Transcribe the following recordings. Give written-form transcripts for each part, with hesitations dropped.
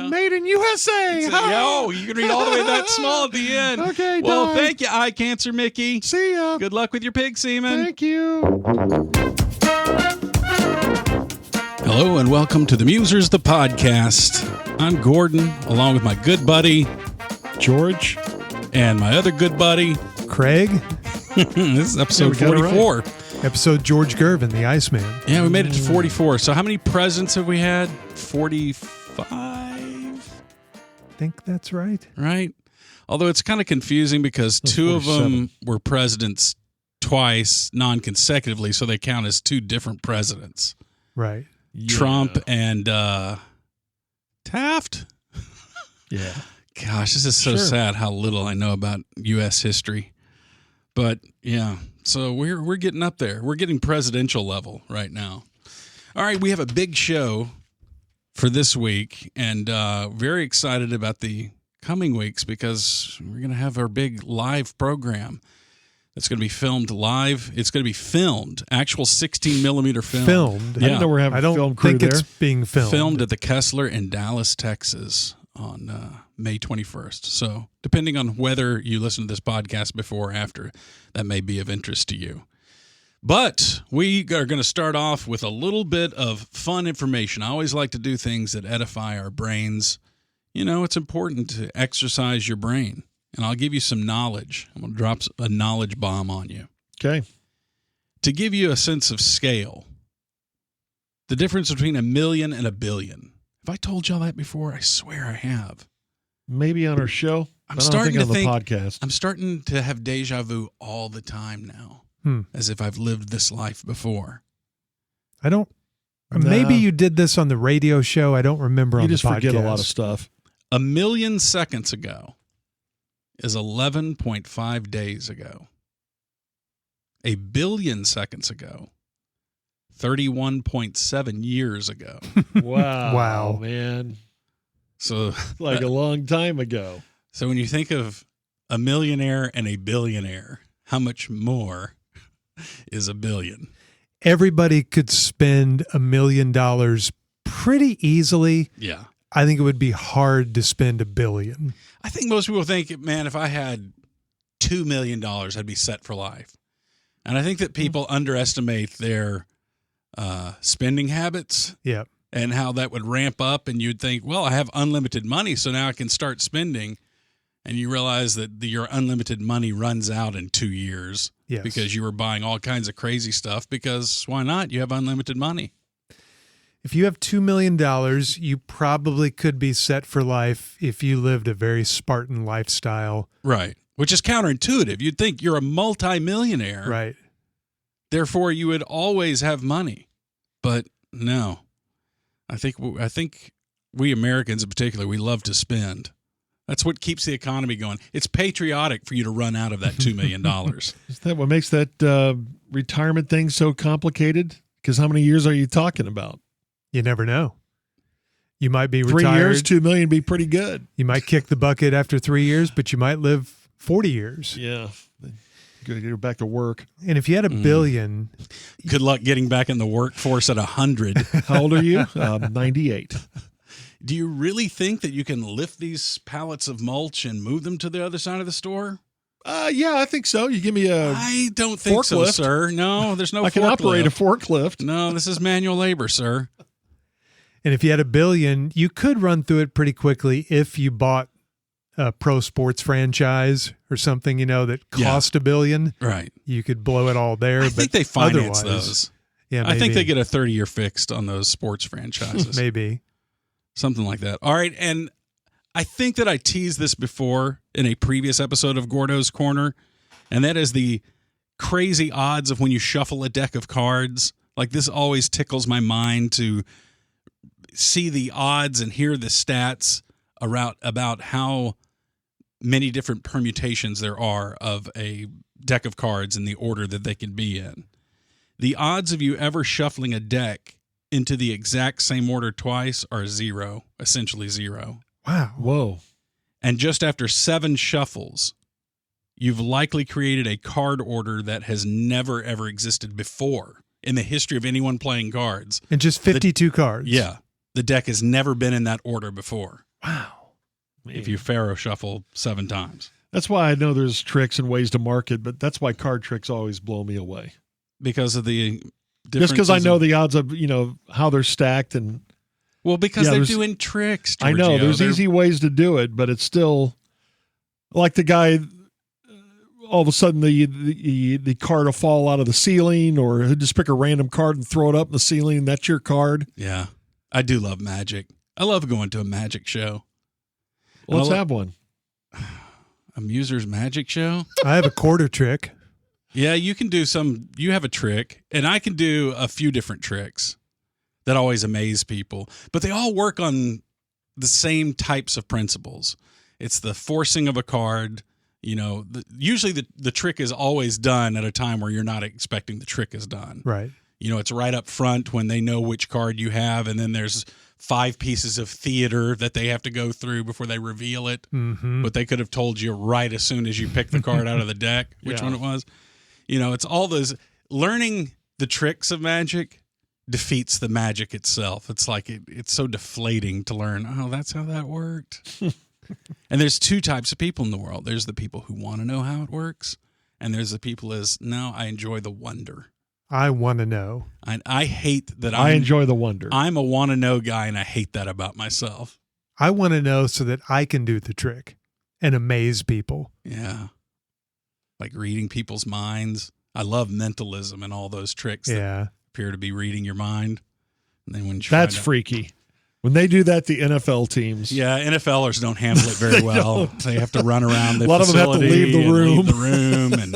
Made in USA. Yo, you can read all the way that small at the end. Okay, well, done. thank you, Eye Cancer Mickey. See ya. Good luck with your pig semen. Thank you. Hello and welcome to the Musers, the podcast. I'm Gordon, along with my good buddy George. And my other good buddy, Craig. This is episode 44. Right. Episode George Gervin, the Iceman. Yeah, we made it to 44. So how many presidents have we had? 45? I think that's right. Right? Although it's kind of confusing because two of them were presidents twice, non-consecutively, so they count as two different presidents. Right. Yeah. Trump and Taft? Yeah. Gosh, this is so sad how little I know about U.S. history. But, yeah, so we're getting up there. We're getting presidential level right now. All right, we have a big show for this week, and very excited about the coming weeks because we're going to have our big live program. It's going to be filmed live. It's going to be filmed, actual 16-millimeter film. Filmed? Yeah. I didn't know we're having a film crew there. I don't think it's being filmed. Filmed at the Kessler in Dallas, Texas on May 21st. So depending on whether you listen to this podcast before or after, that may be of interest to you. But we are going to start off with a little bit of fun information. I always like to do things that edify our brains. You know, it's important to exercise your brain. And I'll give you some knowledge. I'm going to drop a knowledge bomb on you. Okay. To give you a sense of scale, the difference between 1 million and 1 billion. Have I told y'all that before? I swear I have. Maybe on our show. I'm starting to think on the podcast. I'm starting to have deja vu all the time now, as if I've lived this life before. I don't. Maybe you did this on the radio show. I don't remember on the podcast. You just forget a lot of stuff. 1 million seconds ago is 11.5 days ago. 1 billion seconds ago, 31.7 years ago. Wow, man. So like a long time ago. So when you think of a millionaire and a billionaire, how much more is 1 billion? Everybody could spend $1 million pretty easily. Yeah. I think it would be hard to spend $1 billion. I think most people think, man, if I had $2 million, I'd be set for life. And I think that people underestimate their spending habits. Yeah. And how that would ramp up. And you'd think, well, I have unlimited money, so now I can start spending. And you realize that your unlimited money runs out in 2 years. Yes. Because you were buying all kinds of crazy stuff. Because why not? You have unlimited money. If you have $2 million, you probably could be set for life if you lived a very Spartan lifestyle. Right. Which is counterintuitive. You'd think you're a multimillionaire. Right. Therefore, you would always have money. But no. I think we Americans in particular, we love to spend. That's what keeps the economy going. It's patriotic for you to run out of that $2 million. Is that what makes that retirement thing so complicated? Because how many years are you talking about? You never know. You might be retired. 3 years, 2 million would be pretty good. You might kick the bucket after 3 years, but you might live 40 years. Yeah. Go back to work. And if you had $1 billion. Good luck getting back in the workforce at 100. How old are you? 98. Do you really think that you can lift these pallets of mulch and move them to the other side of the store? Yeah, I think so. You give me a I don't think forklift. So, sir. No, there's no I can operate a forklift. No, this is manual labor, sir. And if you had $1 billion, you could run through it pretty quickly if you bought a pro sports franchise or something, that cost $1 billion. Right. You could blow it all there. I think they finance otherwise, those. Yeah, maybe. I think they get a 30-year fixed on those sports franchises. Maybe. Something like that. All right. And I think that I teased this before in a previous episode of Gordo's Corner, and that is the crazy odds of when you shuffle a deck of cards. Like, this always tickles my mind to see the odds and hear the stats about how many different permutations there are of a deck of cards in the order that they can be in. The odds of you ever shuffling a deck into the exact same order twice are zero, essentially zero. Wow. Whoa. And just after 7 shuffles, you've likely created a card order that has never, ever existed before in the history of anyone playing cards. And just 52 cards. Yeah. The deck has never been in that order before. Wow. Man. if you Pharaoh shuffle 7 times. That's why I know there's tricks and ways to market, but that's why card tricks always blow me away. Because of the Just because I know differences the odds of, how they're stacked and well, because they're there's- doing tricks, I know Giorgio. there's easy ways to do it, but it's still like the guy. All of a sudden, the card will fall out of the ceiling, or he'll just pick a random card and throw it up in the ceiling. And that's your card. Yeah. I do love magic. I love going to a magic show. Let's Well, have one. A Muser's magic show? I have a quarter trick. Yeah, you can do you have a trick, and I can do a few different tricks that always amaze people, but they all work on the same types of principles. It's the forcing of a card. Usually the trick is always done at a time where you're not expecting the trick is done. Right. It's right up front when they know which card you have, and then there's 5 pieces of theater that they have to go through before they reveal it. Mm-hmm. But they could have told you right as soon as you pick the card out of the deck which one it was. It's all those learning the tricks of magic defeats the magic itself. It's like it's so deflating to learn, oh, that's how that worked. And there's 2 types of people in the world. There's the people who want to know how it works, and there's the people no, I enjoy the wonder. I want to know. I hate that I enjoy the wonder. I'm a want to know guy, and I hate that about myself. I want to know so that I can do the trick and amaze people. Yeah. Like reading people's minds. I love mentalism and all those tricks that appear to be reading your mind. And then when you That's find out- freaky. When they do that, the NFL teams. Yeah, NFLers don't handle it very well. They have to run around the A lot of them have to leave the room. And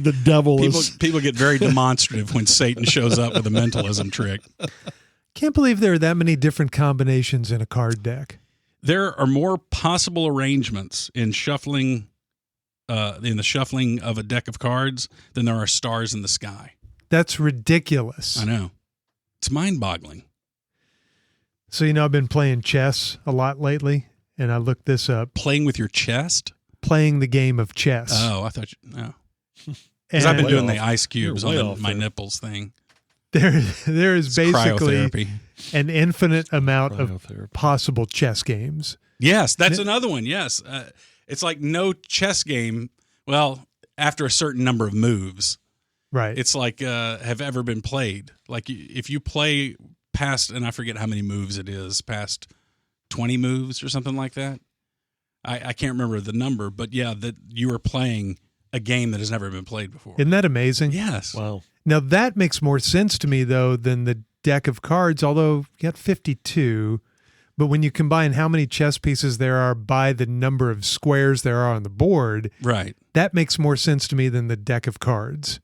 The devil people get very demonstrative when Satan shows up with a mentalism trick. Can't believe there are that many different combinations in a card deck. There are more possible arrangements in the shuffling of a deck of cards than there are stars in the sky. That's ridiculous. I know. It's mind-boggling. So, I've been playing chess a lot lately, and I looked this up. Playing with your chest? Playing the game of chess. Oh, I thought you... No. Because And I've been Way doing off. the ice cubes You're way on off my there. nipples thing. there is It's basically cryotherapy. an infinite amount of Cryotherapy. possible chess games. Yes, that's another one. Yes. It's like no chess game, well, after a certain number of moves, Right. it's like have ever been played. Like if you play past, and I forget how many moves it is, past 20 moves or something like that. I can't remember the number, but yeah, that you are playing a game that has never been played before. Isn't that amazing? Yes. Wow. Now, that makes more sense to me, though, than the deck of cards, although you got 52. But when you combine how many chess pieces there are by the number of squares there are on the board, Right. that makes more sense to me than the deck of cards.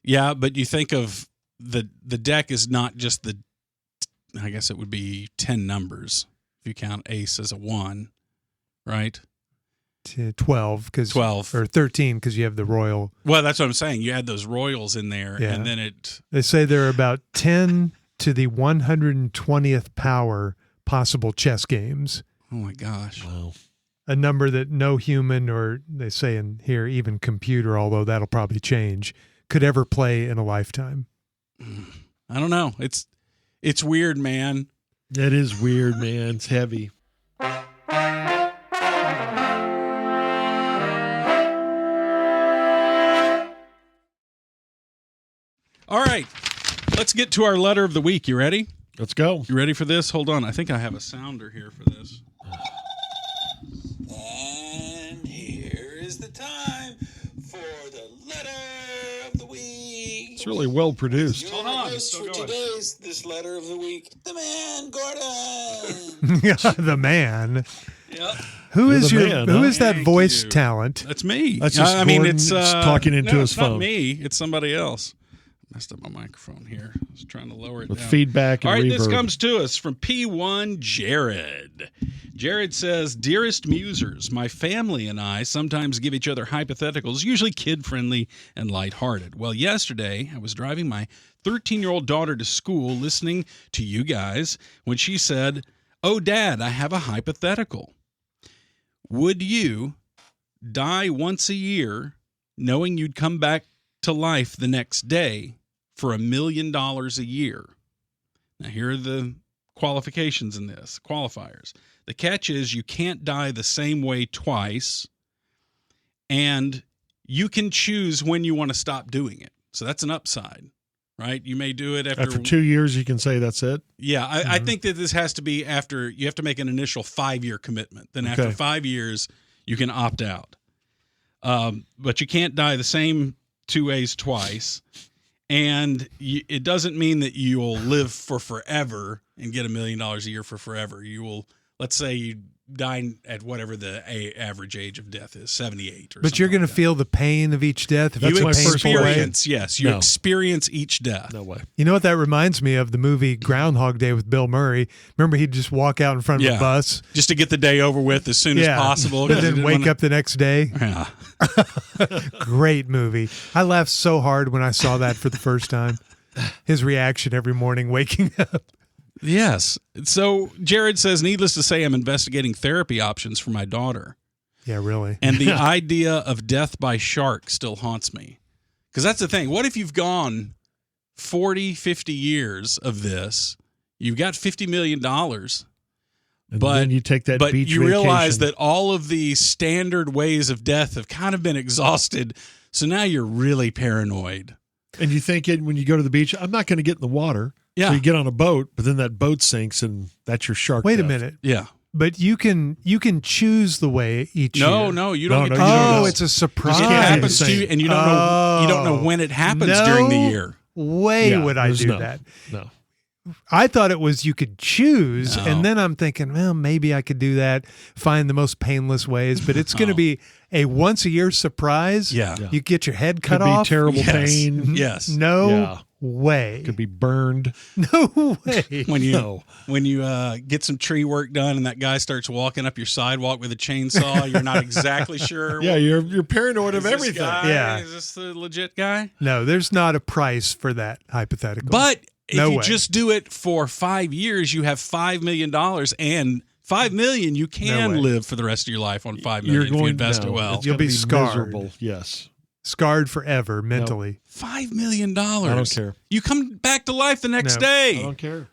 Yeah, but you think of the deck is not just I guess it would be 10 numbers if you count ace as a 1, right? 12, because 12. or 13, because you have the royal. Well, that's what I'm saying. You add those royals in there, Yeah. and then it... They say there are about 10 to the 120th power possible chess games. Oh, my gosh. Wow. A number that no human, or they say in here even computer, although that'll probably change, could ever play in a lifetime. I don't know. It's weird, man. That is weird, man. It's heavy. All right. Let's get to our letter of the week. You ready? Let's go. You ready for this? Hold on. I think I have a sounder here for this. And here is the time for the letter of the week. It's really well produced. Your Hold on, it's host still for going. today's this letter of the week, the man Gordon. The man. Yep. Who You're is the your man, who huh? is that Thank voice you. talent? That's me. That's just I mean, Gordon it's just talking into no, his it's not phone. me. It's somebody else. Messed up my microphone here. I was trying to lower it With down. feedback and All right, reverb. this comes to us from P1 Jared. Jared says, "Dearest Musers, my family and I sometimes give each other hypotheticals, usually kid-friendly and lighthearted. Well, yesterday I was driving my 13-year-old daughter to school listening to you guys when she said, 'Oh, Dad, I have a hypothetical. Would you die once a year knowing you'd come back to life the next day for $1 million a year?' Now, here are the qualifications in this, qualifiers. The catch is you can't die the same way twice, and you can choose when you want to stop doing it. So that's an upside, right? You may do it After 2 years, you can say that's it. Yeah, I think that this has to be after you have to make an initial 5-year commitment. Then after 5 years, you can opt out. But you can't die the same 2 ways twice. And it doesn't mean that you'll live for forever and get $1 million a year for forever. You will, let's say you die at whatever the average age of death is, 78 or But you're going to feel the pain of each death. If you it's experience, yes, you experience each death. No way. You know what that reminds me of? The movie Groundhog Day with Bill Murray. Remember, he'd just walk out in front of a bus. Just to get the day over with as soon as possible. And then wake up the next day. Yeah. Great movie. I laughed so hard when I saw that for the first time. His reaction every morning waking up. Yes. So Jared says, needless to say, I'm investigating therapy options for my daughter. Yeah, really. And the idea of death by shark still haunts me. Because that's the thing. What if you've gone 40, 50 years of this? You've got $50 million. And then you take that beach you vacation. realize that all of the standard ways of death have kind of been exhausted. So now you're really paranoid. And you think when you go to the beach, I'm not going to get in the water. Yeah. So you get on a boat, but then that boat sinks and that's your shark. Wait death. a minute. Yeah. But you can choose the way each year. No, you don't. No, get no, to you don't Oh, know. it's a surprise. It happens to you, and you don't know. You don't know Oh. when it happens No during the year. way Yeah, would I there's do no. that. No. I thought it was you could choose, No. and then I'm thinking, well, maybe I could do that, find the most painless ways, but it's going to be a once-a-year surprise. Yeah. You get your head cut Could be off. terrible Yes. pain. Yes. No Yeah. way. Could be burned. No way. When you No. get some tree work done and that guy starts walking up your sidewalk with a chainsaw, you're not exactly sure. Yeah, you're paranoid is of this everything. guy- Yeah. Is this the legit guy? No, there's not a price for that hypothetical. But if No you way. just do it for 5 years, you have $5 million, and $5 million you can No way. live for the rest of your life on $5 million if you invest it well. It's You'll gonna be scarred. miserable. Yes. Scarred forever mentally. $5 million. I don't care. You come back to life the next No. I day. don't care.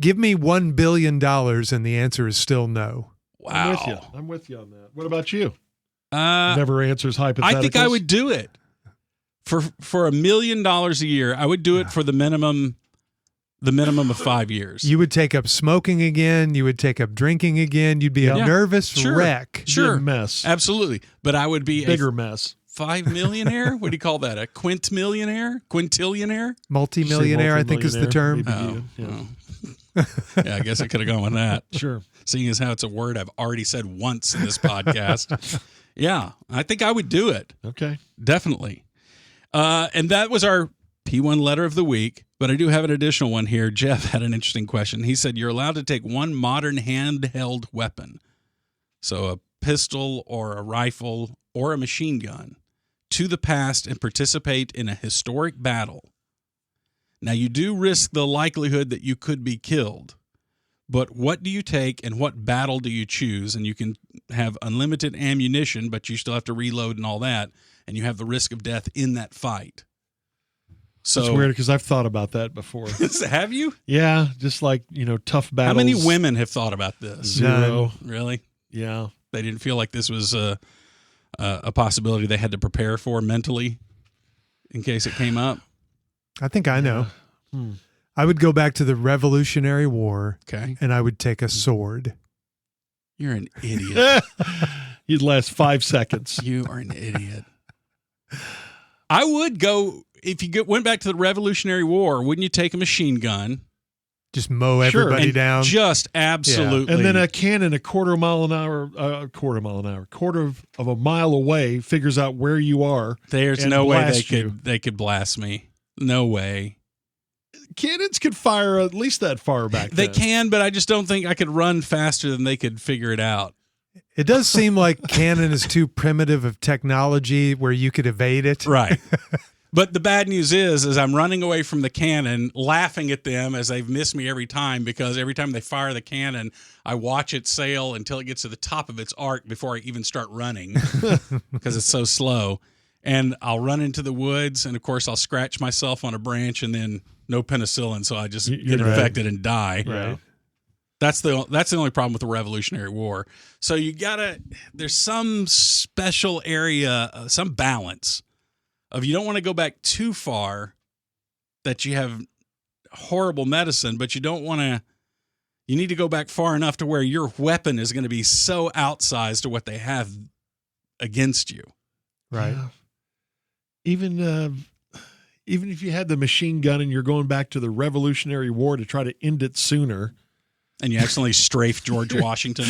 Give me $1 billion, and the answer is still no. I'm with you. Wow. I'm with you on that. What about you? Uh, Never answers hypotheticals. I think I would do it for $1 million a year. I would do it for the minimum of 5 years. You would take up smoking again. You would take up drinking again. You'd be a Yeah. nervous Sure. wreck. Sure. Be a mess. Absolutely. But I would be Bigger a mess. 5 millionaire. What do you call that? A quintillionaire? Quintillionaire? Multimillionaire, I think is the term. Maybe, Oh, yeah. Yeah, I guess I could have gone with that. Sure. Seeing as how it's a word I've already said once in this podcast. Yeah, I think I would do it. Okay. Definitely. And that was our P1 letter of the week. But I do have an additional one here. Jeff had an interesting question. He said, you're allowed to take one modern handheld weapon, so a pistol or a rifle or a machine gun, to the past and participate in a historic battle. Now, you do risk the likelihood that you could be killed, but what do you take and what battle do you choose? And you can have unlimited ammunition, but you still have to reload and all that, and you have the risk of death in that fight. So It's weird because I've thought about that before. have you? Yeah, just like, tough battles. How many women have thought about this? 0. Really? Yeah. They didn't feel like this was a possibility they had to prepare for mentally in case it came up? I think I know. I would go back to the Revolutionary War, Okay. and I would take a sword. You're an idiot. You'd last 5 seconds. You are an idiot. I would go, if you went back to the Revolutionary War, wouldn't you take a machine gun? Just mow Sure. everybody and down. Just absolutely. And then a cannon quarter of a mile away figures out where you are. There's and no way blast you. they could blast me. No way. Cannons could fire at least that far back They then. can, but I just don't think I could run faster than they could figure it out. It does seem like cannon is too primitive of technology where you could evade it. Right. But the bad news is I'm running away from the cannon, laughing at them as they've missed me every time, because every time they fire the cannon, I watch it sail until it gets to the top of its arc before I even start running because it's so slow. And I'll run into the woods, and of course I'll scratch myself on a branch, and then no penicillin, so I just You're get right. infected and die. Right. That's the only problem with the Revolutionary War. So there's some special area, some balance of you don't want to go back too far that you have horrible medicine, but you need to go back far enough to where your weapon is going to be so outsized to what they have against you. Right. Yeah. Even if you had the machine gun and you're going back to the Revolutionary War to try to end it sooner. And you accidentally strafe George Washington.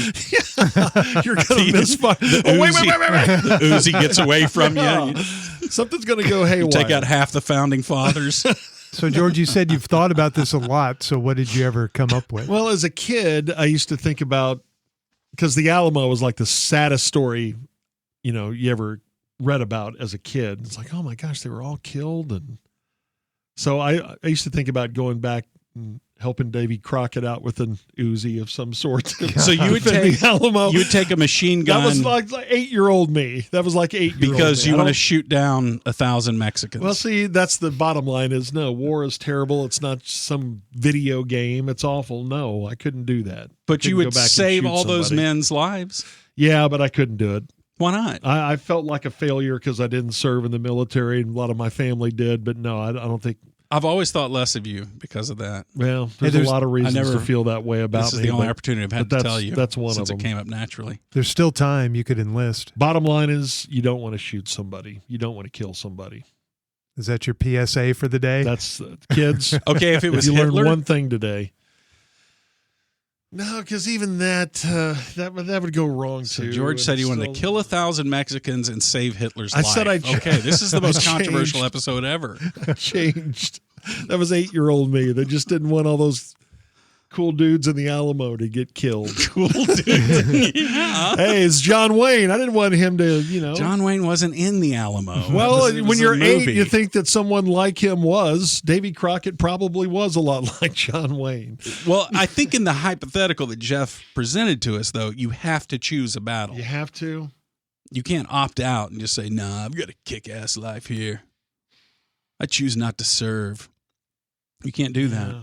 You're going to misfire. Wait. The Uzi gets away from you. Something's going to go haywire. You take out half the founding fathers. So, George, you said you've thought about this a lot. So what did you ever come up with? Well, as a kid, I used to think about, because the Alamo was like the saddest story, you ever read about as a kid. It's like, oh my gosh, they were all killed. And so I used to think about going back and helping Davy Crockett out with an Uzi of some sort. So you would take the Alamo. You would take a machine gun. That was like 8-year-old me. That was like 8-year-old because me. you want to shoot down 1,000 Mexicans. Well, see, that's the bottom line is no, war is terrible. It's not some video game. It's awful. No, I couldn't do that. But you would go back and save shoot all those somebody. men's lives. Yeah, but I couldn't do it. Why not? I felt like a failure because I didn't serve in the military, and a lot of my family did. But no, I don't think. I've always thought less of you because of that. Well, there's a lot of reasons to feel that way about me. This is the only opportunity I've had to tell you. That's one since of them. It came up naturally. There's still time. You could enlist. Bottom line is, you don't want to shoot somebody. You don't want to kill somebody. Is that your PSA for the day? That's kids. Okay, if it was you Hitler, learn one thing today. No, because even that would go wrong so too. George said he wanted to kill 1,000 Mexicans and save Hitler's life. I said okay, this is the most I controversial changed. episode ever. Changed. That was 8-year-old me. That just didn't want all those cool dudes in the Alamo to get killed. Cool dude. Yeah. Hey, it's John Wayne. I didn't want him to, John Wayne wasn't in the Alamo. Well, It was when a you're 8, movie. you think that someone like him was. Davy Crockett probably was a lot like John Wayne. Well, I think in the hypothetical that Jeff presented to us, though, you have to choose a battle. You have to. You can't opt out and just say, nah, I've got a kick-ass life here. I choose not to serve. You can't do that. Yeah.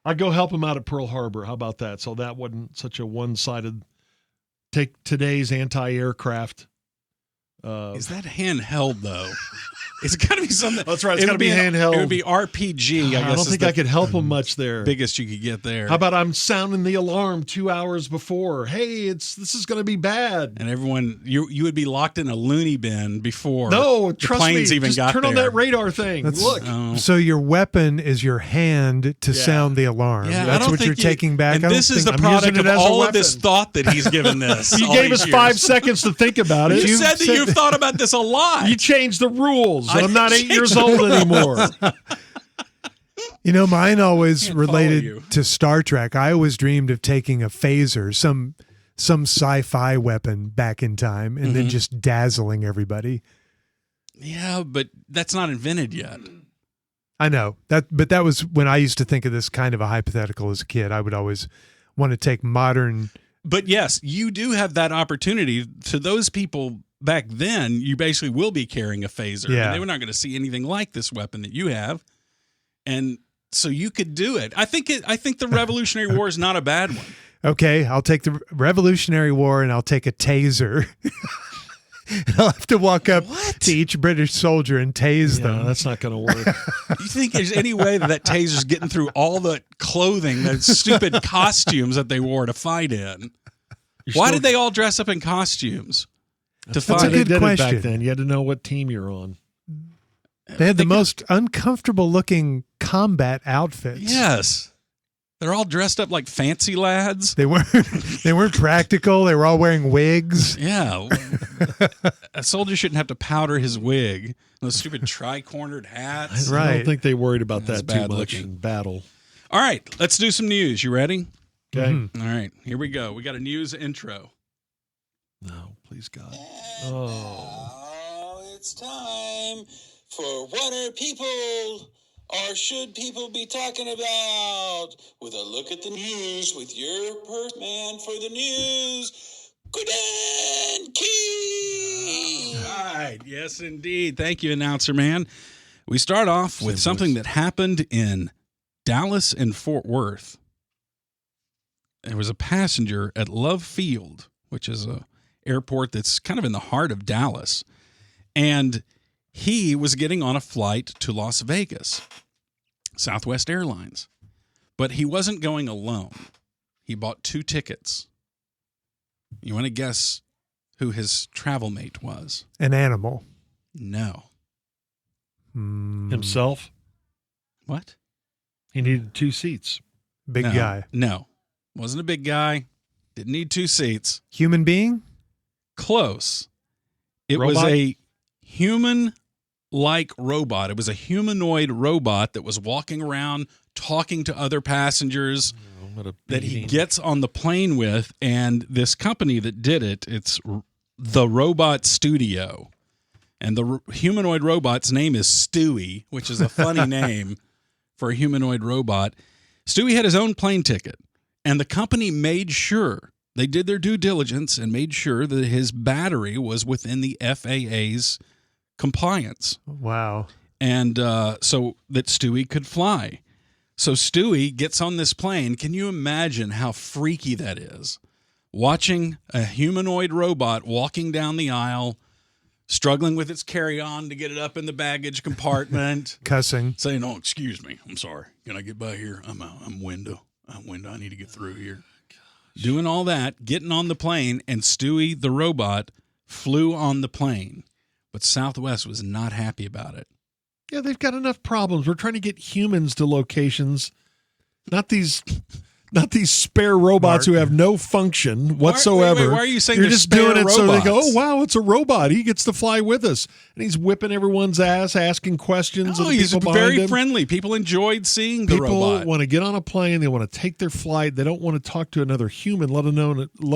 I'd go help him out at Pearl Harbor. How about that? So that wasn't such a one-sided. Take today's anti-aircraft. Is that handheld, though? It's got to be something. That's right. It's got to be handheld. It would be RPG, I guess. I don't think I could help him much there. Biggest you could get there. How about I'm sounding the alarm 2 hours before? Hey, this is going to be bad. And everyone, you would be locked in a loony bin before No, the trust me. planes even Just got turn there. on that radar thing. Look. Oh. So your weapon is your hand to sound the alarm. Yeah, I That's don't what think you're taking back. And I don't this is think- the I'm product using of it as a all of this weapon. thought that he's given this. You all gave these us years. 5 seconds to think about it. You said that you've thought about this a lot. You changed the rules. I I'm not 8 changed years the old anymore. Mine always Can't follow you. related to Star Trek. I always dreamed of taking a phaser, some sci-fi weapon back in time, and then just dazzling everybody. Yeah, but that's not invented yet. I know that, but that was when I used to think of this kind of a hypothetical as a kid. I would always want to take modern. But yes, you do have that opportunity. To those people back then, you basically will be carrying a phaser. Yeah. And they were not going to see anything like this weapon that you have. And so you could do it. I think the Revolutionary War is not a bad one. Okay, I'll take the Revolutionary War and I'll take a taser. And I'll have to walk up to each British soldier and tase Yeah, them. that's not going to work. You think there's any way that taser's getting through all the clothing, the stupid costumes that they wore to fight in? Why did they all dress up in costumes? That's a why they good did it question. back then. You had to know what team you're on. They had the most uncomfortable looking combat outfits. Yes. They're all dressed up like fancy lads. They weren't practical. They were all wearing wigs. Yeah. A soldier shouldn't have to powder his wig. Those stupid tri-cornered hats. I Right. don't think they worried about That's that too bad much looking. in battle. All right, let's do some news. You ready? Okay. Mhm. All right, here we go. We got a news intro. No, please God. Oh. Now it's time for what are people or should people be talking about? With a look at the news with your man for the news, Gordon Key. All right, yes, indeed. Thank you, announcer man. We start off with something that happened in Dallas and Fort Worth. there was a passenger at Love Field, which is a airport that's kind of in the heart of Dallas. And he was getting on a flight to Las Vegas, Southwest Airlines. But he wasn't going alone. He bought 2 tickets. You want to guess who his travel mate was? An animal. No. Himself? What? He needed 2 seats. Big No. guy. No. Wasn't a big guy. Didn't need 2 seats. Human being? Close. It Robot? was a human-like robot. It was a humanoid robot that was walking around, talking to other passengers that he gets on the plane with. And this company that did it, it's the Robot Studio. And the humanoid robot's name is Stewie, which is a funny name for a humanoid robot. Stewie had his own plane ticket, and the company made sure, they did their due diligence and made sure that his battery was within the FAA's compliance. Wow. And so that Stewie could fly. So Stewie gets on this plane. Can you imagine how freaky that is? Watching a humanoid robot walking down the aisle, struggling with its carry-on to get it up in the baggage compartment. Cussing. Saying, "Oh, excuse me. I'm sorry. Can I get by here? I'm window. I need to get through here." Doing all that, getting on the plane, and Stewie, the robot, flew on the plane. But Southwest was not happy about it. Yeah, they've got enough problems. We're trying to get humans to locations, not these spare robots who have no function whatsoever. Why are you saying you're they're just spare doing it robots? so they go, "Oh wow, it's a robot. He gets to fly with us," and he's whipping everyone's ass, asking questions. Oh, of the he's people very behind him. friendly. People enjoyed seeing the People robot. want to get on a plane. They want to take their flight. They don't want to talk to another human, let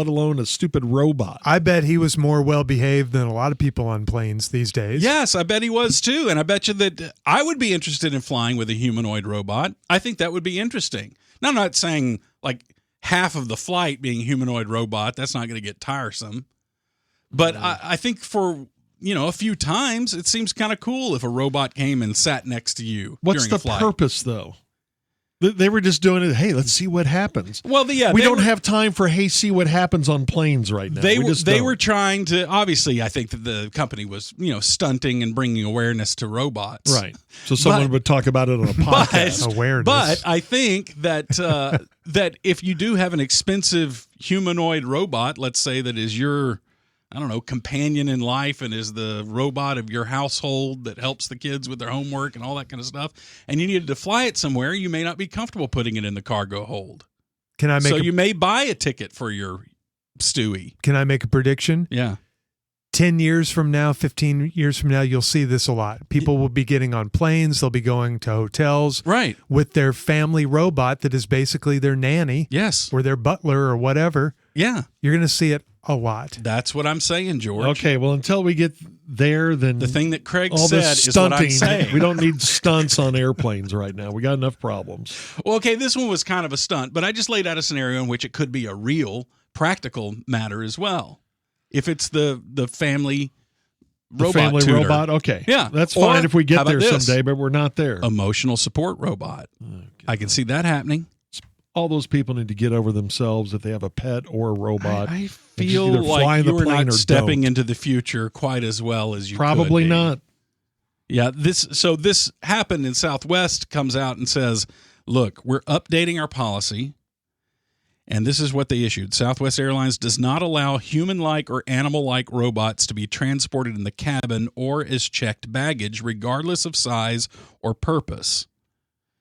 alone a stupid robot. I bet he was more well-behaved than a lot of people on planes these days. Yes, I bet he was too. And I bet you that I would be interested in flying with a humanoid robot. I think that would be interesting. Now, I'm not saying like half of the flight being a humanoid robot. That's not going to get tiresome. But I think for, a few times, it seems kind of cool if a robot came and sat next to you What's during the a flight. purpose, though? They were just doing it, hey, let's see what happens. Well, yeah, we don't have time for, hey, see what happens on planes right now. They were trying to, obviously, I think that the company was, stunting and bringing awareness to robots. Right. So someone would talk about it on a podcast. Awareness. But I think that that if you do have an expensive humanoid robot, let's say that is your, companion in life and is the robot of your household that helps the kids with their homework and all that kind of stuff, and you needed to fly it somewhere, you may not be comfortable putting it in the cargo hold. Can I make you may buy a ticket for your Stewie. Can I make a prediction? Yeah. 10 years from now, 15 years from now, you'll see this a lot. People will be getting on planes. They'll be going to hotels Right. with their family robot that is basically their nanny Yes. or their butler or whatever. Yeah. You're going to see it a lot. That's what I'm saying, George. Okay, well, until we get there, then The thing that Craig all said this is what I'm stunting. saying. We don't need stunts on airplanes right now. We got enough problems. Well, okay, this one was kind of a stunt, but I just laid out a scenario in which it could be a real practical matter as well. If it's the family robot family tutor. robot, okay. Yeah. That's Or, fine if we how get about there this? someday, but we're not there. Emotional support robot. I can see that happening. All those people need to get over themselves if they have a pet or a robot. I just feel either fly like the you are plane not or stepping don't. into the future quite as well as you Probably could be. not. Yeah, this happened in Southwest comes out and says, look, we're updating our policy, and this is what they issued. Southwest Airlines does not allow human-like or animal-like robots to be transported in the cabin or as checked baggage, regardless of size or purpose.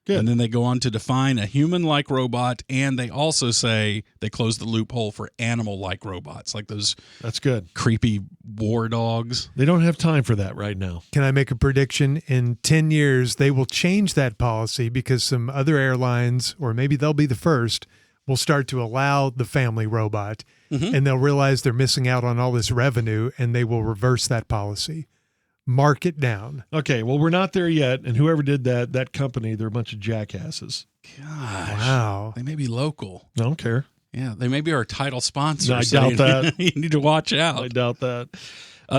Good. And then they go on to define a human-like robot, and they also say they close the loophole for animal-like robots, like those That's good. creepy war dogs. They don't have time for that right now. Can I make a prediction? In 10 years, they will change that policy because some other airlines, or maybe they'll be the first, will start to allow the family robot, and they'll realize they're missing out on all this revenue, and they will reverse that policy. Mark it down. Okay, well, we're not there yet, and whoever did that company, they're a bunch of jackasses. Gosh. Wow. They may be local. I don't care. Yeah, they may be our title sponsor. No, I so doubt that. You need to watch I out. doubt that.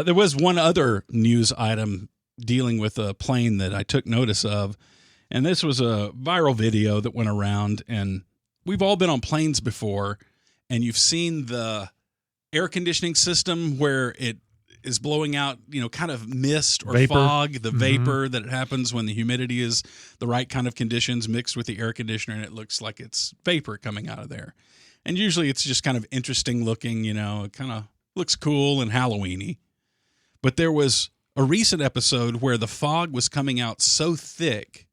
There was one other news item dealing with a plane that I took notice of, and this was a viral video that went around, and we've all been on planes before, and you've seen the air conditioning system where it is blowing out, kind of mist or Vapor. fog, the vapor that happens when the humidity is the right kind of conditions mixed with the air conditioner, and it looks like it's vapor coming out of there. And usually it's just kind of interesting looking, it kind of looks cool and Halloween-y. But there was a recent episode where the fog was coming out so thick,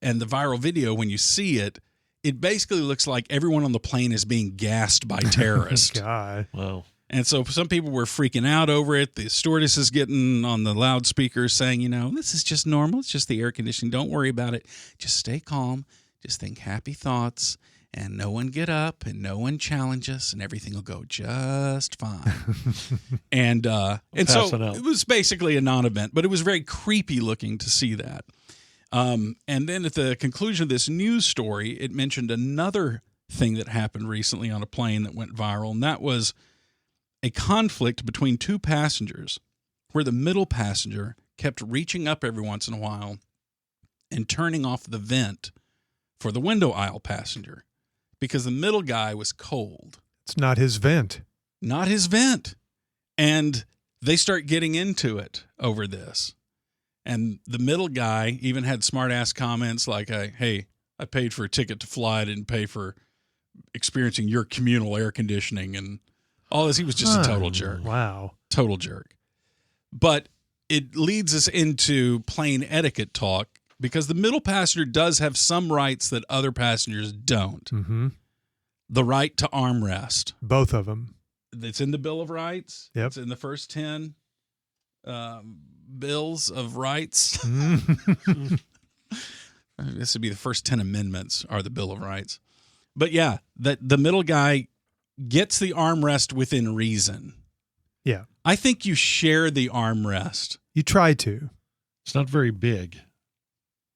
and the viral video, when you see it, it basically looks like everyone on the plane is being gassed by terrorists. God. Wow. And so some people were freaking out over it. The stewardess is getting on the loudspeakers saying, this is just normal. It's just the air conditioning. Don't worry about it. Just stay calm. Just think happy thoughts. And no one get up and no one challenge us, and everything will go just fine. and so it was basically a non-event, but it was very creepy looking to see that. And then at the conclusion of this news story, it mentioned another thing that happened recently on a plane that went viral, and that was a conflict between two passengers where the middle passenger kept reaching up every once in a while and turning off the vent for the window aisle passenger because the middle guy was cold. It's not his vent. Not his vent. And they start getting into it over this. And the middle guy even had smart-ass comments like, hey, I paid for a ticket to fly. I didn't pay for experiencing your communal air conditioning and all this. He was just a total jerk. Wow. Total jerk. But it leads us into plane etiquette talk because the middle passenger does have some rights that other passengers don't. Mm-hmm. The right to armrest. Both of them. It's in the Bill of Rights. Yep. It's in the first 10 Bills of Rights. This would be the first 10 amendments are the Bill of Rights. But yeah, the middle guy gets the armrest within reason. Yeah. I think you share the armrest. You try to. It's not very big.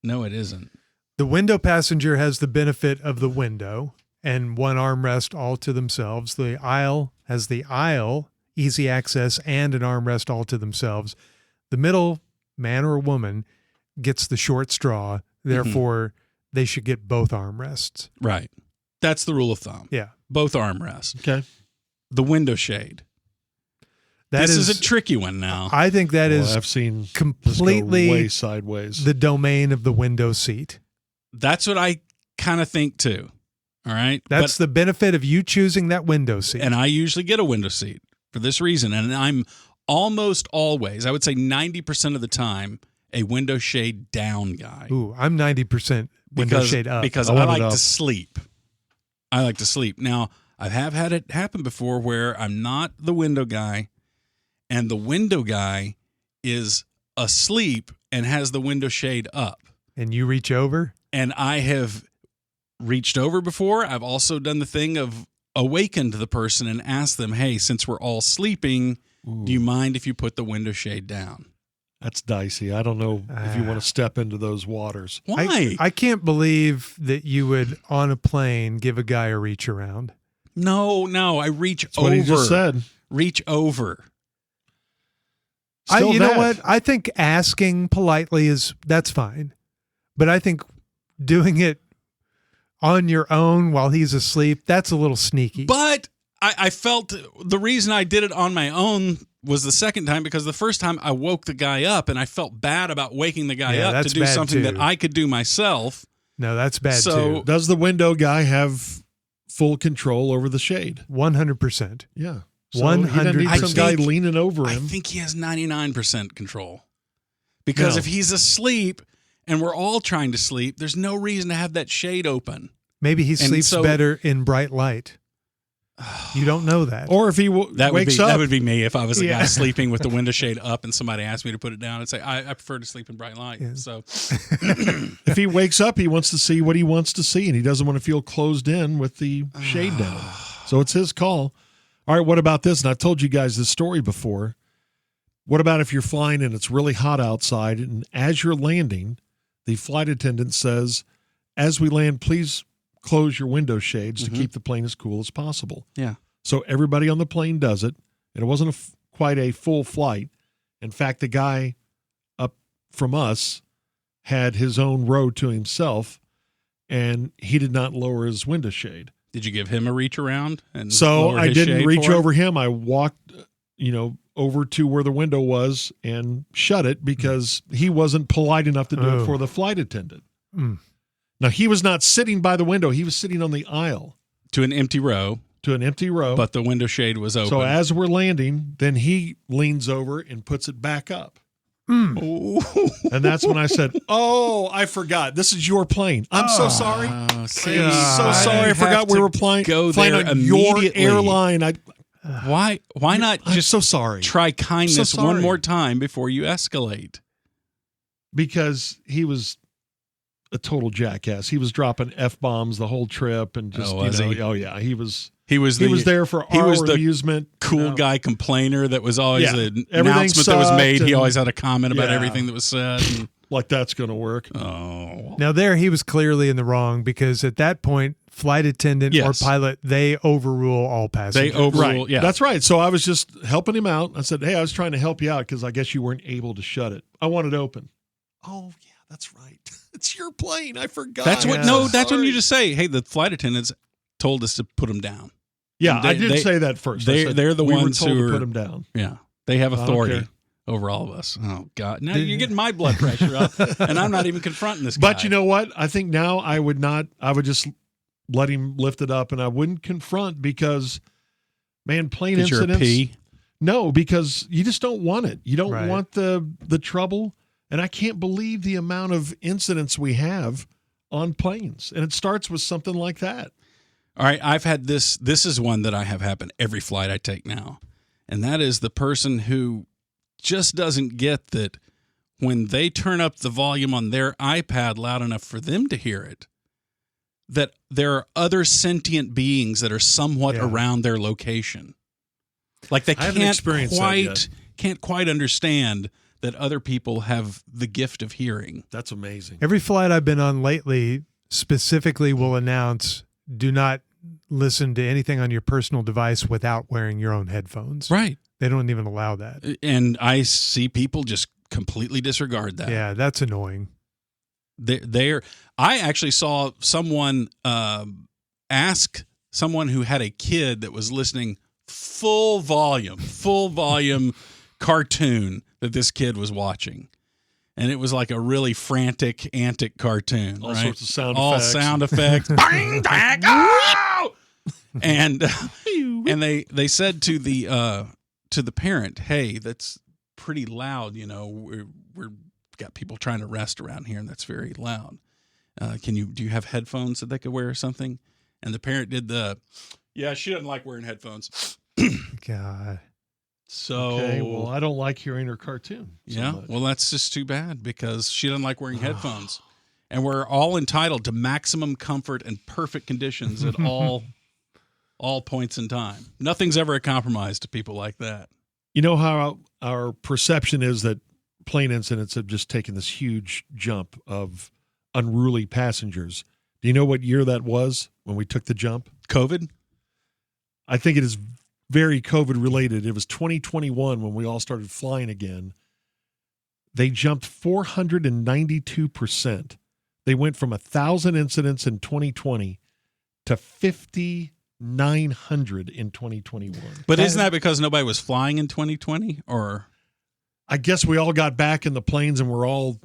No, it isn't. The window passenger has the benefit of the window and one armrest all to themselves. The aisle has the aisle, easy access, and an armrest all to themselves. The middle man or woman gets the short straw. Therefore, they should get both armrests. Right. That's the rule of thumb. Yeah. Both armrests. Okay. The window shade. This is a tricky one now. I think that is I've seen completely this go way sideways. the domain of the window seat. That's what I kind of think too. All right. That's the benefit of you choosing that window seat. And I usually get a window seat for this reason. And I'm almost always, I would say 90% of the time, a window shade down guy. Ooh, I'm 90% window shade up. Because I like to sleep. I like to sleep. Now, I have had it happen before where I'm not the window guy and the window guy is asleep and has the window shade up. And you reach over? And I have reached over before. I've also done the thing of awakened the person and asked them, hey, since we're all sleeping, do you mind if you put the window shade down? That's dicey. I don't know if you want to step into those waters. Why? I can't believe that you would, on a plane, give a guy a reach around. No. I reach That's over. what he just said. Reach over. You know what? I think asking politely that's fine. But I think doing it on your own while he's asleep, that's a little sneaky. But I felt the reason I did it on my own was the second time because the first time I woke the guy up and I felt bad about waking the guy up to do something that I could do myself. No, that's bad too. Does the window guy have full control over the shade? 100%. Yeah. 100%. Need some guy leaning over him. I think he has 99% control. Because if he's asleep and we're all trying to sleep, there's no reason to have that shade open. Maybe he sleeps better in bright light. You don't know that. Or if he wakes up. That would be me if I was a guy sleeping with the window shade up and somebody asked me to put it down and say, I prefer to sleep in bright light. Yeah. So if he wakes up, he wants to see what he wants to see, and he doesn't want to feel closed in with the shade down. So it's his call. All right, what about this? And I've told you guys this story before. What about if you're flying and it's really hot outside, and as you're landing, the flight attendant says, as we land, please close your window shades to keep the plane as cool as possible. Yeah. So everybody on the plane does it, and it wasn't quite a full flight. In fact, the guy up from us had his own row to himself, and he did not lower his window shade. Did you give him a reach around? And So lower I his didn't shade reach for him? over him. I walked, over to where the window was and shut it because he wasn't polite enough to do it for the flight attendant. Mm. Now, he was not sitting by the window. He was sitting on the aisle. To an empty row. But the window shade was open. So as we're landing, then he leans over and puts it back up. Ooh. And that's when I said, "Oh, I forgot. This is your plane. I'm so sorry. I'm See, so sorry. I forgot we were flying go flying there on your immediately. airline. Why not I'm just so sorry. try kindness So one sorry. more time before you escalate? Because he was a total jackass. He was dropping F-bombs the whole trip and just, he? oh yeah, he was He was there for he our was the amusement. cool guy complainer that was always the everything announcement that was made. sucked He and- always had a comment about Yeah. everything that was said. And, Like that's going to work. oh, Now there he was clearly in the wrong because at that point, flight attendant Yes. or pilot, they overrule all passengers. they overrule. Right. Yeah, That's right. So I was just helping him out. I said, "Hey, I was trying to help you out because I guess you weren't able to shut it. I want it open." Oh, yeah, that's right. It's your plane. I forgot. that's what. Yeah. No, that's when Sorry. you just say, "Hey, the flight attendants told us to put him down." Yeah, They- I did they- say that first. I they- said, they're the we ones were told who to are- put him down. Yeah, they have I don't authority care. over all of us. Oh God! Now you're getting my blood pressure up, and I'm not even confronting this guy. But you know what? I think now I would not. I would just let him lift it up, and I wouldn't confront because, man, plane 'Cause you're a incidents. P. No, because you just don't want it. You don't Right. want the trouble. And I can't believe the amount of incidents we have on planes. And it starts with something like that. All right, I've had this. This is one that I have happen every flight I take now, and that is the person who just doesn't get that when they turn up the volume on their iPad loud enough for them to hear it, that there are other sentient beings that are somewhat Yeah. around their location. Like they I haven't experienced that yet. can't quite understand that other people have the gift of hearing. That's amazing. Every flight I've been on lately specifically will announce, do not listen to anything on your personal device without wearing your own headphones. Right. They don't even allow that. And I see people just completely disregard that. Yeah, that's annoying. They're. I actually saw someone ask someone who had a kid that was listening full volume cartoon that this kid was watching, and it was like a really frantic, antic cartoon. All right? sorts of sound all effects. sound effects. Bang, bang, oh! And they said to the parent, "Hey, that's pretty loud. You know, we're got people trying to rest around here, and that's very loud. Do you have headphones that they could wear or something?" And the parent did yeah, she doesn't like wearing headphones. God. So, Okay, well, I don't like hearing her cartoon. so yeah, much. well, that's just too bad because she doesn't like wearing headphones. And we're all entitled to maximum comfort and perfect conditions at all points in time. Nothing's ever a compromise to people like that. You know how our perception is that plane incidents have just taken this huge jump of unruly passengers. Do you know what year that was when we took the jump? COVID? I think it is very COVID related. It was 2021 when we all started flying again. They jumped 492%. They went from 1,000 incidents in 2020 to 5,900 in 2021. But isn't that because nobody was flying in 2020? Or I guess we all got back in the planes and we're all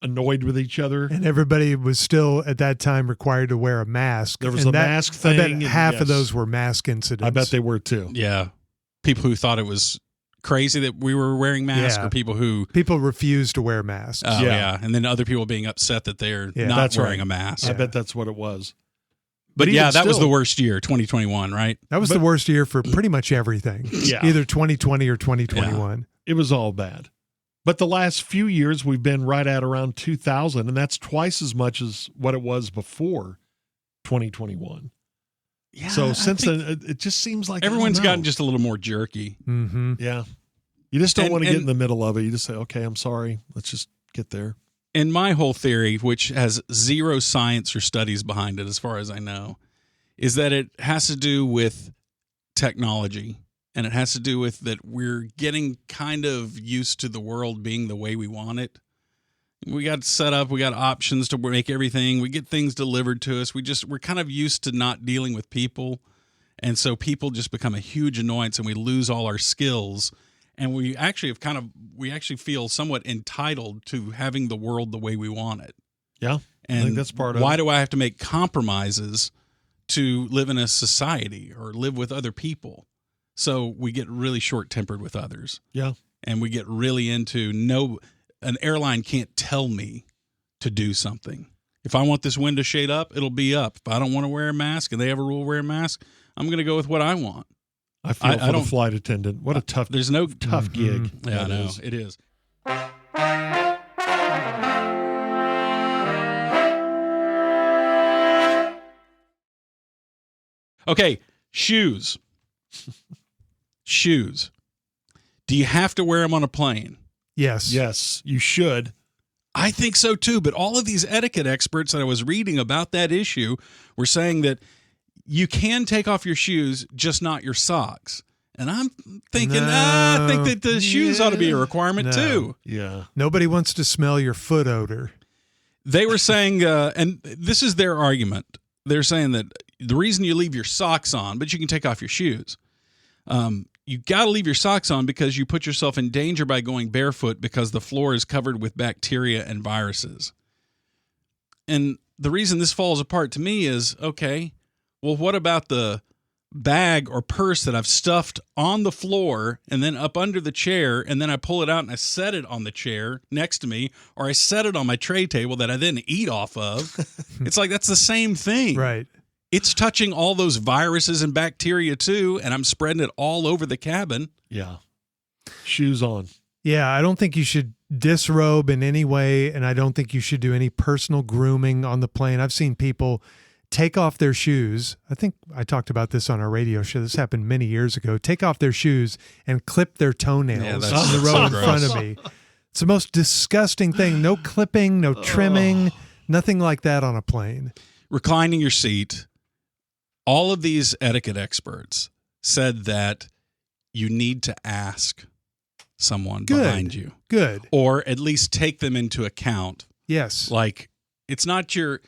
annoyed with each other. And everybody was still at that time required to wear a mask. There was And a mask thing. I bet and half yes, of those were mask incidents. I bet they were too. yeah, people who thought it was crazy that we were wearing masks, Yeah. or people who People refused to wear masks. oh Yeah. yeah, and then other people being upset that they're Yeah, not that's wearing right. a mask. I bet that's what it was. But yeah, even that was still- the worst year, 2021, right? That was the worst year for pretty much everything. Yeah. Either 2020 or 2021. It was all bad. But the last few years, we've been right at around 2,000, and that's twice as much as what it was before 2021. Yeah. So I since think then, it just seems like I don't everyone's know. gotten just a little more jerky. Mm-hmm. Yeah. You just don't And- want to get and- in the middle of it. You just say, okay, I'm sorry. Let's just get there. And my whole theory, which has zero science or studies behind it, as far as I know, is that it has to do with technology. And it has to do with that we're getting kind of used to the world being the way we want it. We got set up. We got options to make everything. We get things delivered to us. We're kind of used to not dealing with people. And so people just become a huge annoyance and we lose all our skills. And we actually feel somewhat entitled to having the world the way we want it. Yeah. And I think that's part of why it. do I have to make compromises to live in a society or live with other people? So we get really short-tempered with others. Yeah. And we get really into an airline can't tell me to do something. If I want this window shade up, it'll be up. If I don't want to wear a mask and they have a rule wear a mask, I'm going to go with what I want. I feel for the flight attendant. What a tough gig. Yeah, I know. It is. Okay, shoes. Shoes. Do you have to wear them on a plane? Yes. Yes, you should. I think so too, but all of these etiquette experts that I was reading about that issue were saying that you can take off your shoes, just not your socks. And I'm thinking, I think that the shoes ought to be a requirement too. Yeah. Nobody wants to smell your foot odor. They were saying, and this is their argument, they're saying that the reason you leave your socks on, but you can take off your shoes, you got to leave your socks on because you put yourself in danger by going barefoot because the floor is covered with bacteria and viruses. And the reason this falls apart to me is, okay, well, what about the bag or purse that I've stuffed on the floor and then up under the chair, and then I pull it out and I set it on the chair next to me, or I set it on my tray table that I then eat off of? It's like that's the same thing. Right. It's touching all those viruses and bacteria too, and I'm spreading it all over the cabin. Yeah. Shoes on. Yeah, I don't think you should disrobe in any way, and I don't think you should do any personal grooming on the plane. I've seen people take off their shoes. I think I talked about this on our radio show. This happened many years ago. Take off their shoes and clip their toenails in the row in front of me. It's the most disgusting thing. No clipping, no trimming, nothing like that on a plane. Reclining your seat. All of these etiquette experts said that you need to ask someone behind you. Good. Or at least take them into account. Yes. Like, it's not your...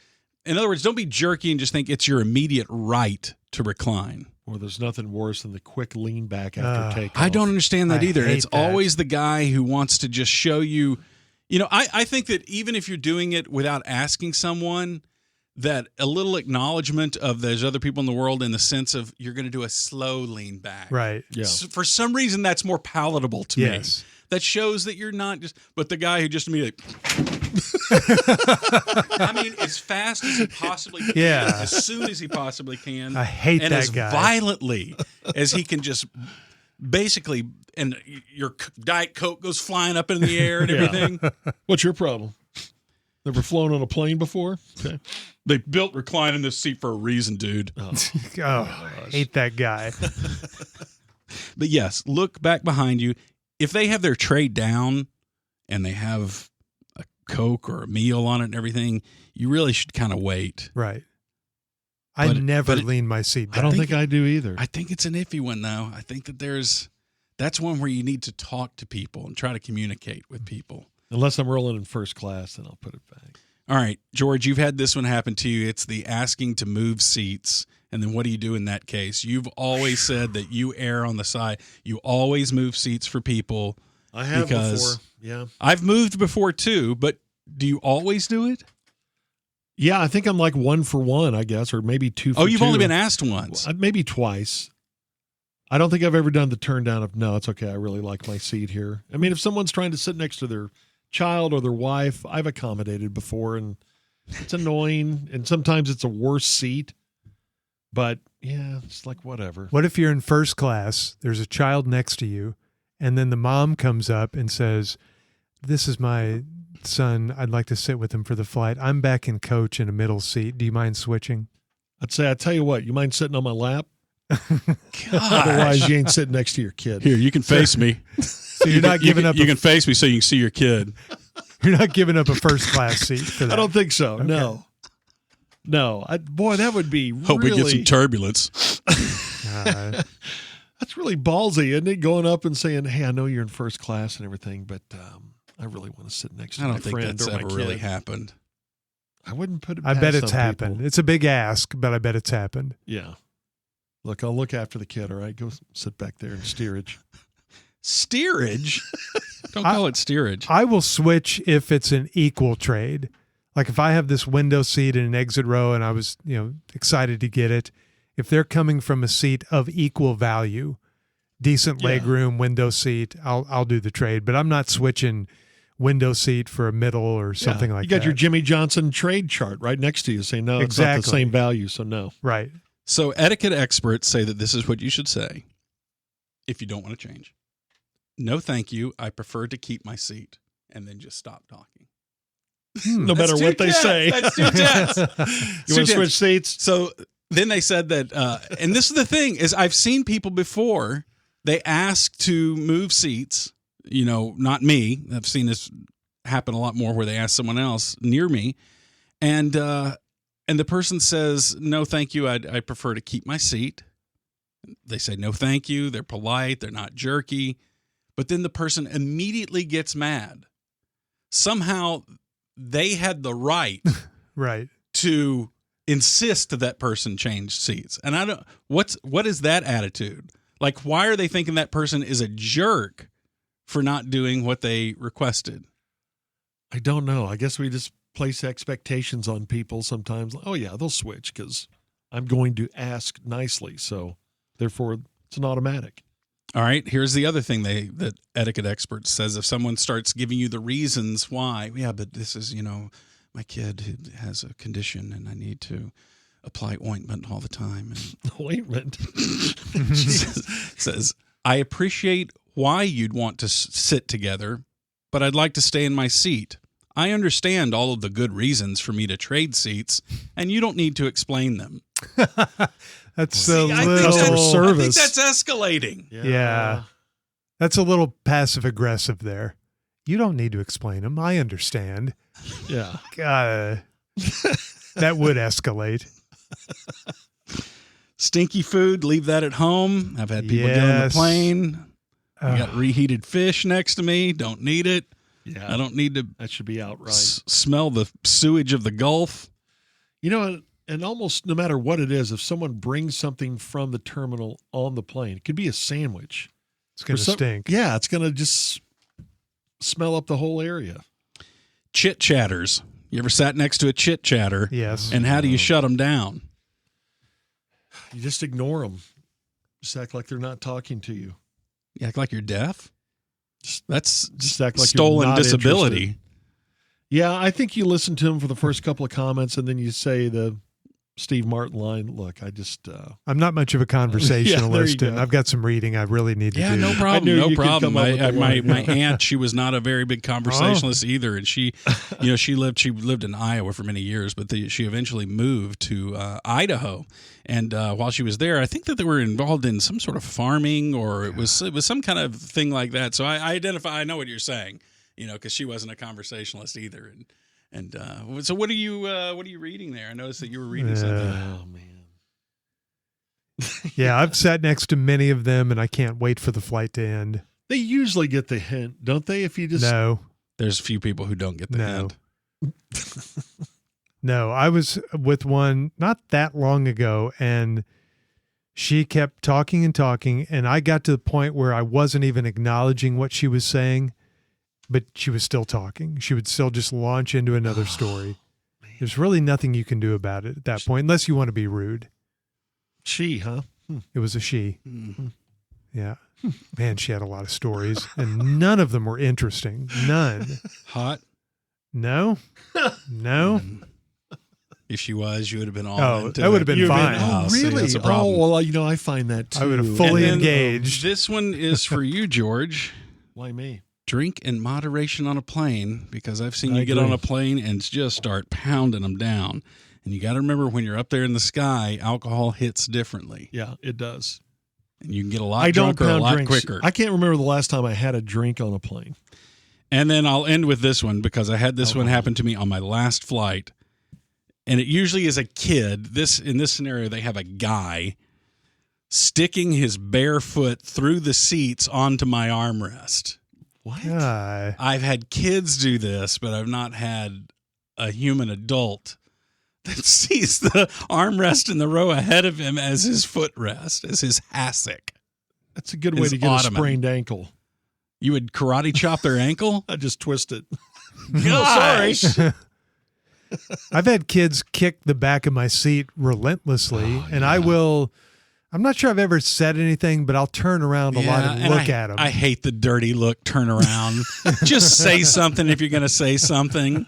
In other words, don't be jerky and just think it's your immediate right to recline. Or there's nothing worse than the quick lean back after takeoff. I don't understand that either. It's that. always the guy who wants to just show you. You know, I think that even if you're doing it without asking someone, that a little acknowledgement of there's other people in the world in the sense of you're going to do a slow lean back. Right. Yeah. So for some reason, that's more palatable to Yes. me. That shows that you're not just, but the guy who just immediately, I mean, as fast as he possibly can, Yeah. as soon as he possibly can. I hate and that as guy. violently as he can just basically, and your Diet Coke goes flying up in the air and everything. What's your problem? Never flown on a plane before? Okay. They built recline in this seat for a reason, dude. Oh, I hate that guy. But yes, look back behind you. If they have their tray down and they have a Coke or a meal on it and everything, you really should kind of wait. Right. I never lean my seat down. I don't think I do either. I think it's an iffy one, though. I think that that's one where you need to talk to people and try to communicate with people. Unless I'm rolling in first class, then I'll put it back. All right, George, you've had this one happen to you. It's the asking to move seats. And then what do you do in that case? You've always said that you err on the side. You always move seats for people. I have because before. Yeah. I've moved before too, but do you always do it? Yeah, I think I'm like 1 for 1, I guess, or maybe 2 for 2. Oh, you've only been asked once. Maybe twice. I don't think I've ever done the turn down of, no, it's okay, I really like my seat here. I mean, if someone's trying to sit next to their child or their wife, I've accommodated before, and it's annoying, and sometimes it's a worse seat. But, yeah, it's like whatever. What if you're in first class, there's a child next to you, and then the mom comes up and says, "This is my son. I'd like to sit with him for the flight. I'm back in coach in a middle seat. Do you mind switching?" I'd say, I tell you what, you mind sitting on my lap? Gosh. Otherwise, you ain't sitting next to your kid. Here, you can face me. So you're not giving up. You can face me so you can see your kid. You're not giving up a first class seat for that. I don't think so. Okay. No. Boy, that would be Hope really... we get some turbulence. That's really ballsy, isn't it? Going up and saying, "Hey, I know you're in first class and everything, but I really want to sit next to I my don't think friend that's or my ever kid. really happened. I wouldn't put it I past bet it's some happened. people. It's a big ask, but I bet it's happened. Yeah. Look, I'll look after the kid, all right? Go sit back there in steerage. Steerage? Don't call it steerage. I will switch if it's an equal trade. Like if I have this window seat in an exit row and I was, excited to get it, if they're coming from a seat of equal value, decent leg room, window seat, I'll do the trade. But I'm not switching window seat for a middle or something like that. You got your Jimmy Johnson trade chart right next to you saying, no, it's not the same value, so no. Right. So etiquette experts say that this is what you should say if you don't want to change. No, thank you. I prefer to keep my seat. And then just stop talking. No matter what they say. That's too tense. You want to switch seats? So then they said that, and this is the thing, is I've seen people before, they ask to move seats, not me. I've seen this happen a lot more where they ask someone else near me. And the person says, no, thank you. I prefer to keep my seat. They say, no, thank you. They're polite. They're not jerky. But then the person immediately gets mad. Somehow they had the right right. to insist that person change seats. And what is that attitude? Like, why are they thinking that person is a jerk for not doing what they requested? I don't know. I guess we just place expectations on people sometimes. Oh, yeah, they'll switch because I'm going to ask nicely. So, therefore, it's an automatic. All right, here's the other thing that etiquette experts says. If someone starts giving you the reasons why, yeah, but this is, my kid who has a condition and I need to apply ointment all the time. And ointment? says, I appreciate why you'd want to sit together, but I'd like to stay in my seat. I understand all of the good reasons for me to trade seats, and you don't need to explain them. That's I think that's escalating. Yeah. That's a little passive aggressive there. You don't need to explain them. I understand. Yeah. That would escalate. Stinky food, leave that at home. I've had people get on the plane. I got reheated fish next to me. Don't need it. Yeah. I don't need to. That should be outright. Smell the sewage of the Gulf. And almost no matter what it is, if someone brings something from the terminal on the plane, it could be a sandwich. It's going to stink. Yeah, it's going to just smell up the whole area. Chit chatters. You ever sat next to a chit chatter? Yes. And how do you shut them down? You just ignore them. Just act like they're not talking to you. You act like you're deaf? That's just act like stolen you're not disability. Interested. Yeah, I think you listen to them for the first couple of comments and then you say the Steve Martin line, look, I'm not much of a conversationalist, yeah, and I've got some reading I really need to do. Yeah, no problem. No problem. My line. aunt, she was not a very big conversationalist either, and she lived in Iowa for many years, but she eventually moved to Idaho, and while she was there, I think that they were involved in some sort of farming, or it was some kind of thing like that. So I know what you're saying, because she wasn't a conversationalist either, And so what are you reading there? I noticed that you were reading something. Oh, man. Yeah, I've sat next to many of them, and I can't wait for the flight to end. They usually get the hint, don't they? If you just No. There's a few people who don't get the hint. No, I was with one not that long ago, and she kept talking and talking, and I got to the point where I wasn't even acknowledging what she was saying. But she was still talking. She would still just launch into another story. There's really nothing you can do about it at that point, unless you want to be rude. She, huh? It was a she. Mm-hmm. Yeah. Man, she had a lot of stories, and none of them were interesting. None. Hot? No. No. If she was, you would have been all into that would have been fine. Really? That's a problem. Oh, well, I find that too. I would have fully engaged. This one is for you, George. Why me? Drink in moderation on a plane, because I've seen you get on a plane and just start pounding them down. And you got to remember, when you're up there in the sky, alcohol hits differently. Yeah, it does. And you can get a lot drunker a lot quicker. I can't remember the last time I had a drink on a plane. And then I'll end with this one, because I had this one happen to me on my last flight. And it usually is a kid. In this scenario, they have a guy sticking his bare foot through the seats onto my armrest. What? I've had kids do this, but I've not had a human adult that sees the armrest in the row ahead of him as his footrest, as his hassock. That's a good way His to get ottoman. a sprained ankle. You would karate chop their ankle? I just twist it. Gosh. Sorry. I've had kids kick the back of my seat relentlessly, and I'm not sure I've ever said anything, but I'll turn around a lot and look at them. I hate the dirty look, turn around. Just say something if you're going to say something.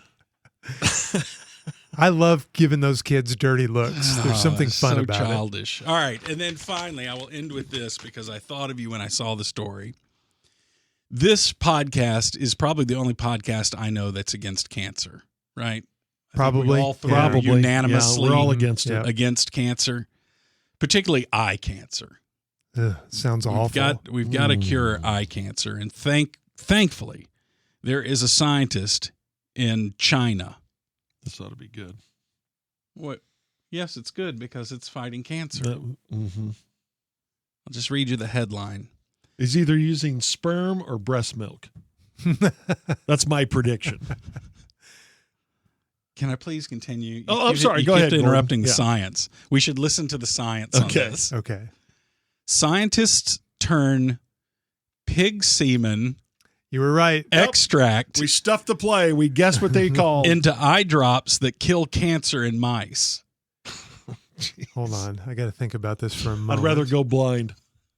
I love giving those kids dirty looks. There's something fun so about childish. All right, and then finally, I will end with this because I thought of you when I saw the story. This podcast is probably the only podcast I know that's against cancer, right? I think Probably. we all three Yeah. are unanimously Yeah, we're all against it. against cancer, particularly eye cancer. it. Ugh, sounds awful. We've got to cure eye cancer, and thankfully, there is a scientist in China. This ought to be good. What? Yes, it's good because it's fighting cancer. Mm-hmm. I'll just read you the headline. Is either using sperm or breast milk. That's my prediction. Can I please continue? Oh, I'm sorry. You Go kept ahead, Gordon. interrupting Yeah. science. We should listen to the science on Okay. this. Okay. Scientists turn pig semen You were right. extract We stuffed the play. We guessed what they called. into eye drops that kill cancer in mice. Hold on. I got to think about this for a moment. I'd rather go blind.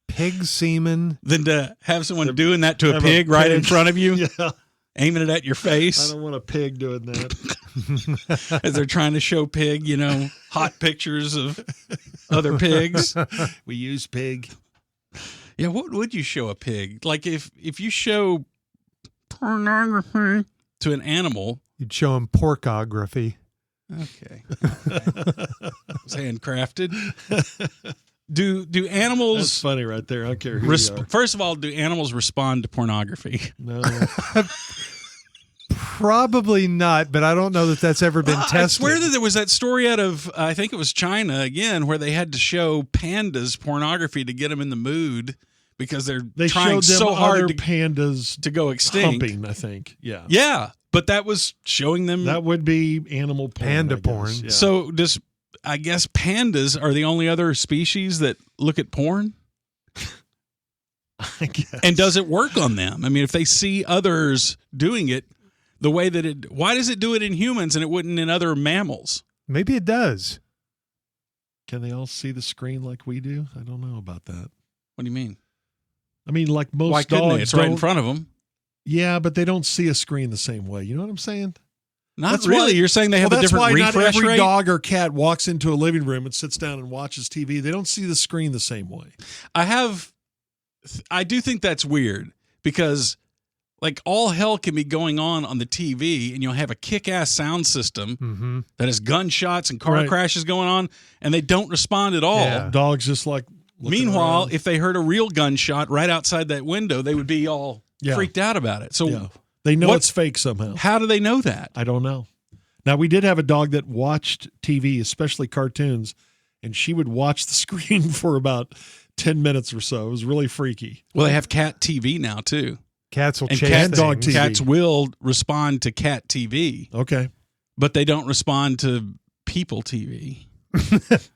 Pig semen. Than to have someone doing that to a Have a pig right in pig. front of you, Yeah. aiming it at your I face don't want a pig doing that. as they're trying to show pig, hot pictures of other pigs. We use pig. Yeah, what would you show a pig? Like if you show pornography to an animal. You'd show him porkography. Okay. It's handcrafted. Do animals That's funny right there. I don't care who you are. first of all, do animals respond to pornography? No. Probably not, but I don't know that that's ever been tested. I swear that there was that story out of, I think it was China again, where they had to show pandas pornography to get them in the mood because They trying showed them so hard other pandas to go extinct. humping, I think. Yeah. Yeah, but that was showing them. That would be animal porn. Panda I guess. porn. Yeah. So I guess pandas are the only other species that look at porn. I guess. And does it work on them? I mean, if they see others doing it the way that why does it do it in humans and it wouldn't in other mammals? Maybe it does. Can they all see the screen like we do? I don't know about that. What do you mean? I mean, like most Why couldn't dogs they? It's right in don't- front of them. Yeah, but they don't see a screen the same way. You know what I'm saying? Not That's really. why- You're saying they have Well, a that's different why not refresh every rate? dog or cat walks into a living room and sits down and watches TV. They don't see the screen the same way. I do think that's weird because like all hell can be going on the TV and you'll have a kick-ass sound system Mm-hmm. that has gunshots and car Right. crashes going on and they don't respond at all. Yeah. Dogs just like looking Meanwhile, around. if they heard a real gunshot right outside that window, they would be all Yeah. freaked out about it. So Yeah. They know What- it's fake somehow. how do they know that? I don't know. Now, we did have a dog that watched TV, especially cartoons, and she would watch the screen for about 10 minutes or so. It was really freaky. Well, they have cat TV now too. Cats will And chase cat things. dog TV. Cats will respond to cat TV, Okay. but they don't respond to people TV,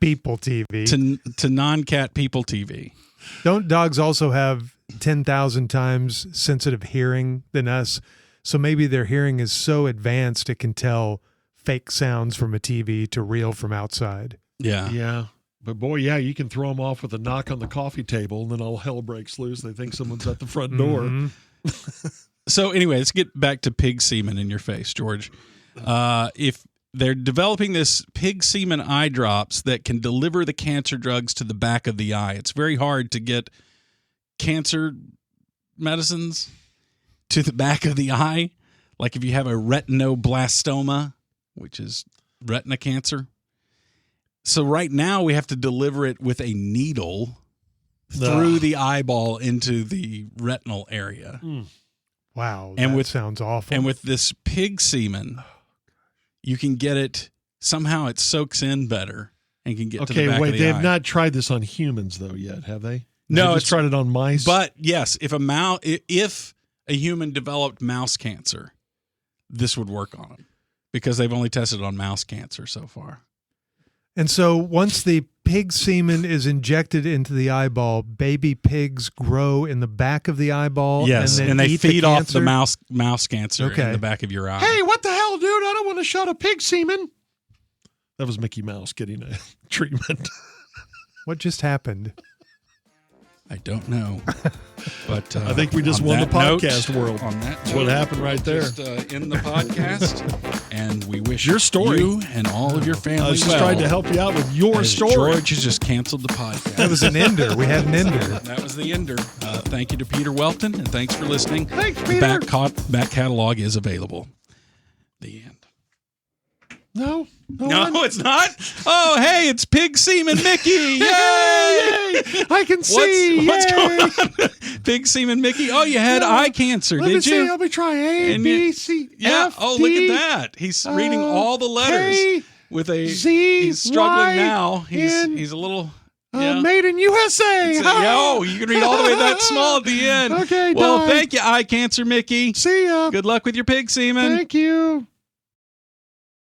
People TV. to non-cat people TV. Don't dogs also have 10,000 times sensitive hearing than us? So maybe their hearing is so advanced it can tell fake sounds from a TV to real from outside. Yeah. Yeah. But boy, yeah, you can throw them off with a knock on the coffee table and then all hell breaks loose. They think someone's at the front door. Mhm. So anyway, let's get back to pig semen in your face, George. If they're developing this pig semen eye drops that can deliver the cancer drugs to the back of the eye. It's very hard to get cancer medicines to the back of the eye. Like if you have a retinoblastoma, which is retina cancer. So right now we have to deliver it with a needle through the eyeball into the retinal area. Wow. And that with- sounds awful. And with this pig semen, you can get it, somehow it soaks in better and can get to the Okay, back wait. of the They eye. have not tried this on humans, though, yet, have they? No, They just it's- tried it on mice. But yes, if a human developed mouse cancer, this would work on them because they've only tested on mouse cancer so far. And so once the pig semen is injected into the eyeball, baby pigs grow in the back of the eyeball. Yes, and, then and they eat feed the off the cancer? mouse cancer in the back of your eye. Hey, what the hell, dude? I don't want to shot a pig semen. That was Mickey Mouse getting a treatment. What just happened? I don't know. But I think we just on won the that note- podcast world. On that That's what happened right there. Just end the podcast, and we wish Your story. you and all of your family I was just well. trying to help you out with your As story. George has just canceled the podcast. That was an ender. We had an ender. That was the ender. Thank you to Peter Welton, and thanks for listening. Thanks, The Peter. back catalog is available. The end. No, No, it's not. Oh, hey, it's Pig Semen Mickey. Yay! Yay! I can see. What's Yay! going on? Pig Semen Mickey. Oh, you had eye cancer, Let me did see. you? Let me try A, And B, you- C, Yeah. F, Oh, look D, at that. He's reading all the letters K, with a. Z, He's struggling Y, now. N, He's a little. Yeah. Made in USA. It's oh, you can read all the way that small at the end. Okay, well, done. thank you, eye cancer Mickey. See ya. Good luck with your pig semen. Thank you.